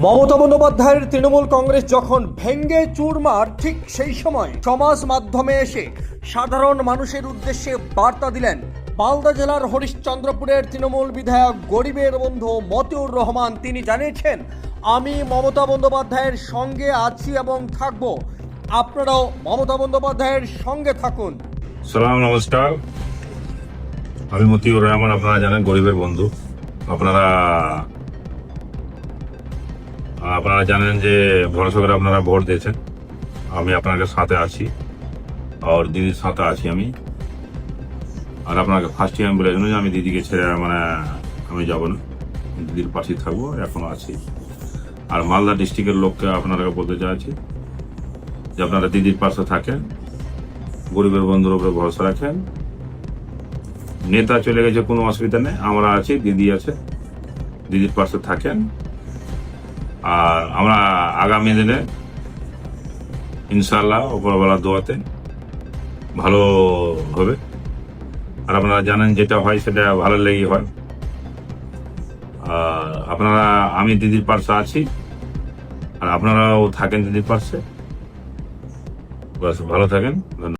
মমতা বন্দ্যোপাধ্যায়ের তৃণমূল কংগ্রেস যখন ভেঙ্গে চুরমার, ঠিক সেই সময় সমাজ মাধ্যমে এসে সাধারণ মানুষের উদ্দেশ্যে বার্তা দিলেন মালদা জেলার হরিশ্চন্দ্রপুরের তৃণমূল বিধায়ক গরিবের বন্ধু মতিউর রহমান। তিনি জানিয়েছেন, আমি মমতা বন্দ্যোপাধ্যায়ের সঙ্গে আছি এবং থাকব, আপনারাও মমতা বন্দ্যোপাধ্যায়ের সঙ্গে থাকুন। সালাম, নমস্কার। আমি মতিউর রহমান, আপনারা জানেন গরিবের বন্ধু। আপনারা জানেন যে ভরসা করে আপনারা ভোট দিয়েছেন। আমি আপনাদের সাথে আছি, আর দিদির সাথে আছি আমি। আর আপনাকে ফার্স্ট টাইম বলে যে আমি দিদিকে ছেড়ে আমি যাব না, দিদির পাশে থাকবো, এখনো আছি। আর মালদা ডিস্ট্রিক্টের লোককে আপনারা বলতে চাইছি যে আপনারা দিদির পাশে থাকেন, গরিবের বন্ধুর উপরে ভরসা রাখেন। নেতা চলে গেছে, কোনো অসুবিধা নেই, আমরা আছি, দিদি আছে, দিদির পাশে থাকেন। আর আমরা আগামী দিনে ইনশাল্লাহ উপরওয়ালার দোয়াতে ভালো হবে। আর আপনারা জানেন যেটা হয় সেটা ভালো লেগেই হয়। আর আমি দিদির পাশে আছি, আর আপনারাও থাকেন দিদির পাশে। ভালো থাকেন। ধন্যবাদ।